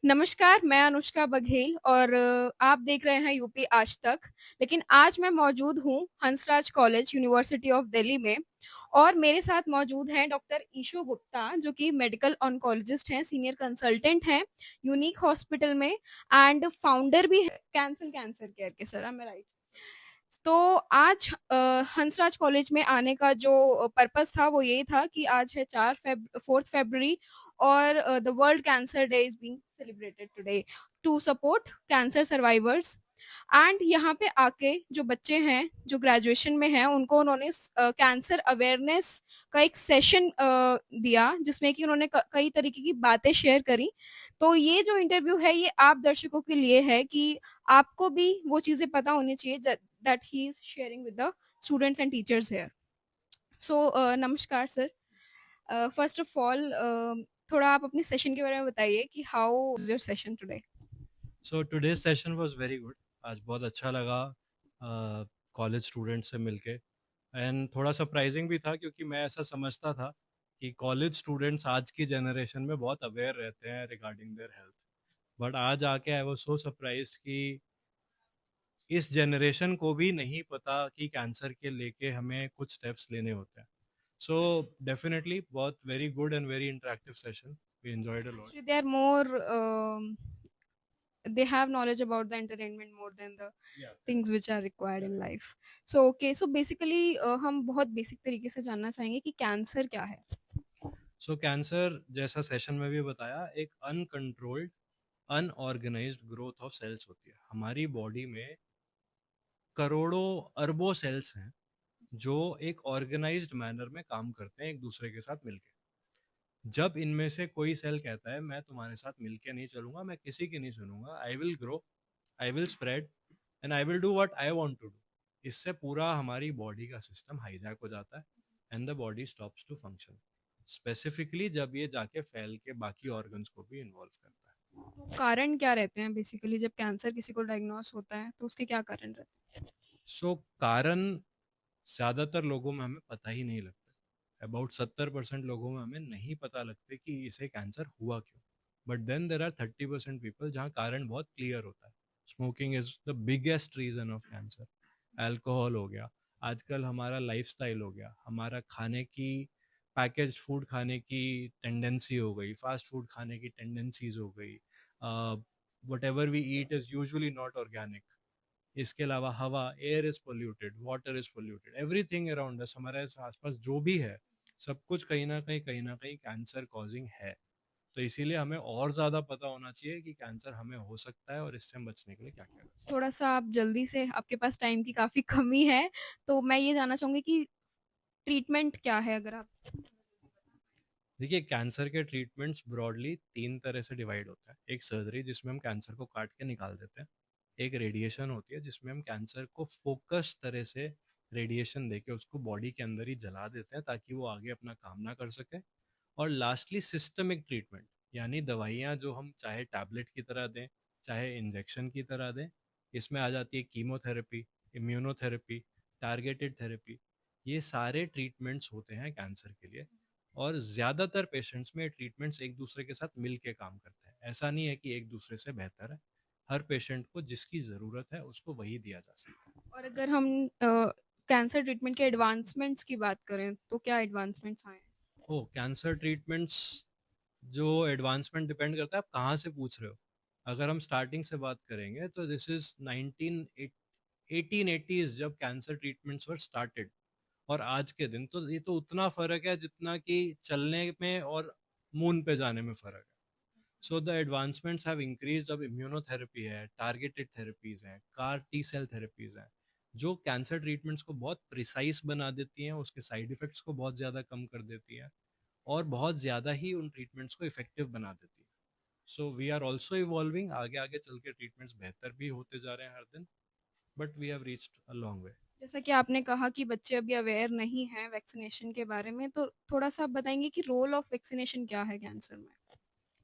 नमस्कार, मैं अनुष्का बघेल और आप देख रहे हैं यूपी आज तक। लेकिन आज मैं मौजूद हूँ Hansraj college university of Delhi में और मेरे साथ मौजूद हैं डॉक्टर ईशू गुप्ता जो कि मेडिकल ऑन्कोलॉजिस्ट हैं, सीनियर कंसल्टेंट हैं यूनिक हॉस्पिटल में एंड फाउंडर भी है कैंसर केयर के। Sir I right? तो आज हंसराज कॉलेज में आने का जो पर्पस था वो ये था कि आज है 4 फरवरी और the world cancer day is being celebrated today to support cancer survivors. And यहाँ पे आके जो बच्चे हैं जो ग्रेजुएशन में हैं उनको उन्होंने कैंसर अवेयरनेस का एक सेशन दिया जिसमें कि उन्होंने कई तरीके की बातें शेयर करी। तो ये जो इंटरव्यू है ये आप दर्शकों के लिए है कि आपको भी वो चीजें पता होनी चाहिए that he is sharing with the students and teachers here. So नमस्कार सर। फर्स्ट ऑफ ऑल थोड़ा आप अपने सेशन के बारे में बताइए कि how is your session today. So today's session was very good. आज बहुत अच्छा लगा कॉलेज स्टूडेंट से मिलके। एंड थोड़ा सरप्राइजिंग भी था क्योंकि मैं ऐसा समझता था कि कॉलेज स्टूडेंट्स आज की जनरेशन में बहुत अवेयर रहते हैं रिगार्डिंग देयर हेल्थ। बट आज आके आई वाज सो सरप्राइज्ड कि इस जनरेशन को भी नहीं पता कि कैंसर के लेके हमें कुछ स्टेप्स लेने होते हैं। सो डेफिनेटली बहुत very good and very interactive session, we enjoyed a lot. Actually, they are more they have knowledge about the entertainment more than the या things which are required in life. So okay, so basically हम बहुत basic तरीके से जानना चाहेंगे कि cancer क्या है। सो कैंसर जैसा सेशन में भी बताया, एक uncontrolled unorganised growth of cells होती है हमारी बॉडी में। करोड़ों अरबों सेल्स हैं जो एक ऑर्गेनाइज्ड मैनर में काम करते हैं एक दूसरे के साथ मिलके। जब इनमें से कोई सेल कहता है मैं तुम्हारे साथ मिलके नहीं चलूंगा, मैं किसी की नहीं सुनूंगा, I will grow, I will spread and I will do what I want to do, इससे पूरा हमारी बॉडी का सिस्टम हाईजैक हो जाता है and the body stops to function. Specifically जब ये जाके फैल के बाकी ऑर्गन्स को भी इन्वॉल्व करता है। तो कारण क्या रहते हैं बेसिकली जब कैंसर किसी को डायग्नोस होता है तो उसके क्या कारण रहते सो कारण ज़्यादातर लोगों में हमें पता ही नहीं लगता। अबाउट 70% लोगों में हमें नहीं पता लगते कि इसे कैंसर हुआ क्यों। But then there are 30% people जहाँ कारण बहुत क्लियर होता है। Smoking is the biggest reason of cancer. Alcohol हो गया, आजकल हमारा लाइफस्टाइल हो गया, हमारा खाने की पैकेज्ड फूड खाने की टेंडेंसी हो गई, फास्ट फूड खाने की टेंडेंसीज हो गई, whatever we eat is usually not organic. इसके अलावा हवा, air is polluted, water is polluted, everything around us, हमारे आसपास जो भी है सब कुछ कहीं ना कहीं कैंसर कॉजिंग है। तो इसीलिए हमें और ज़्यादा पता होना चाहिए कि कैंसर हमें हो सकता है और इससे हम बचने के लिए क्या क्या कर हैं? सकते थोड़ा सा आप जल्दी से, आपके पास टाइम की काफी कमी है तो मैं ये जानना चाहूंगी कि ट्रीटमेंट क्या है अगर आप। हैं। देखिए, कैंसर के ट्रीटमेंट्स ब्रॉडली 3 तरह से डिवाइड होता है। एक सर्जरी जिसमें हम कैंसर को काट के निकाल देते हैं, एक रेडिएशन होती है जिसमें हम कैंसर को फोकस तरह से रेडिएशन देके उसको बॉडी के अंदर ही जला देते हैं ताकि वो आगे अपना काम ना कर सके। और लास्टली सिस्टमिक ट्रीटमेंट, यानी दवाइयाँ जो हम चाहे टैबलेट की तरह दें चाहे इंजेक्शन की तरह दें। इसमें आ जाती है कीमोथेरेपी, इम्यूनोथेरेपी, टारगेटेड थेरेपी। ये सारे ट्रीटमेंट्स होते हैं कैंसर के लिए। और ज़्यादातर पेशेंट्स में ट्रीटमेंट्स एक दूसरे के साथ मिल के काम करते हैं, ऐसा नहीं है कि एक दूसरे से बेहतर है। हर पेशेंट को जिसकी ज़रूरत है उसको वही दिया जा सकता है। और अगर हम कैंसर ट्रीटमेंट के एडवांसमेंट्स की बात करें तो क्या एडवांसमेंट्स आए हैं? ओ, कैंसर ट्रीटमेंट्स जो एडवांसमेंट डिपेंड करता है आप कहाँ से पूछ रहे हो। अगर हम स्टार्टिंग से बात करेंगे तो दिस इज 1880s जब कैंसर ट्रीटमेंट्स वर स्टार्टेड। और आज के दिन तो ये तो उतना फर्क है जितना कि चलने में और मून पे जाने में फर्क है। So the advancements have increased. अब इम्यूनोथेरेपी है, टारगेटेड थेरेपीज हैं, कार टी सेल थेरेपीज हैं, जो कैंसर ट्रीटमेंट्स को बहुत प्रिसाइज बना देती हैं, उसके साइड इफेक्ट्स को बहुत ज़्यादा कम कर देती हैं और बहुत ज़्यादा ही उन ट्रीटमेंट्स को इफेक्टिव बना देती है। So we are also evolving, आगे आगे चल के ट्रीटमेंट्स बेहतर भी होते जा रहे हैं हर दिन। But we have reached a long way. जैसा कि आपने कहा कि बच्चे अभी अवेयर नहीं हैं वैक्सीनेशन के बारे में, तो थोड़ा सा आप बताएंगे कि रोल ऑफ वैक्सीनेशन क्या है कैंसर में।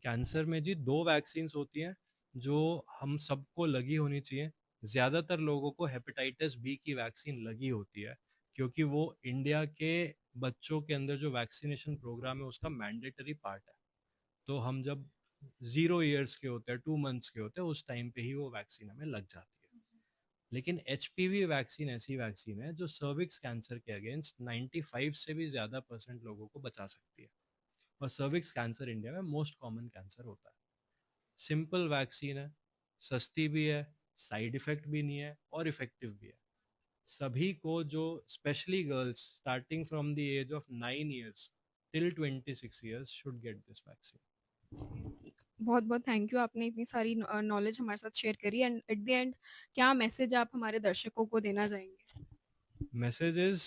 कैंसर में जी 2 वैक्सीन होती हैं जो हम सबको लगी होनी चाहिए। ज़्यादातर लोगों को हेपेटाइटिस बी की वैक्सीन लगी होती है क्योंकि वो इंडिया के बच्चों के अंदर जो वैक्सीनेशन प्रोग्राम है उसका मैंडेटरी पार्ट है। तो हम जब 0 ईयर्स के होते हैं, 2 मंथ्स के होते हैं, उस टाइम पे ही वो वैक्सीन हमें लग जाती है। लेकिन एचपीवी वैक्सीन ऐसी वैक्सीन है जो सर्विक्स कैंसर के अगेंस्ट 95 से भी ज्यादा परसेंट लोगों को बचा सकती है। और सर्विक्स कैंसर इंडिया में मोस्ट कॉमन कैंसर होता है। सिंपल वैक्सीन है, सस्ती भी है, साइड इफेक्ट भी नहीं है और इफेक्टिव भी है। सभी को, जो specially girls starting from the age of 9 years till 26 years should get this vaccine. बहुत बहुत थैंक यू, आपने इतनी सारी नॉलेज हमारे साथ शेयर करी। एंड एट द एंड क्या मैसेज आप हमारे दर्शकों को देना चाहेंगे? Message is,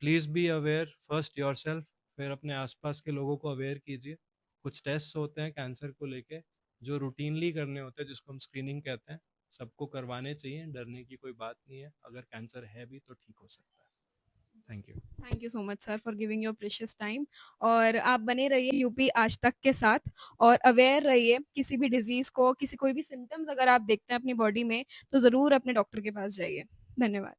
please be aware first your self, फिर अपने आसपास के लोगों को अवेयर कीजिए। कुछ टेस्ट होते हैं कैंसर को लेके जो रूटीनली करने होते हैं, जिसको हम स्क्रीनिंग कहते हैं, सबको करवाने चाहिए, डरने की कोई बात नहीं है। अगर कैंसर है भी तो ठीक हो सकता है। Thank you. Thank you so much sir for giving your precious time. और आप बने रहिए यूपी आज तक के साथ, और अवेयर रहिए किसी भी डिजीज को, किसी कोई भी सिम्टम्स अगर आप देखते हैं अपनी बॉडी में, तो जरूर अपने डॉक्टर के पास जाइए। धन्यवाद।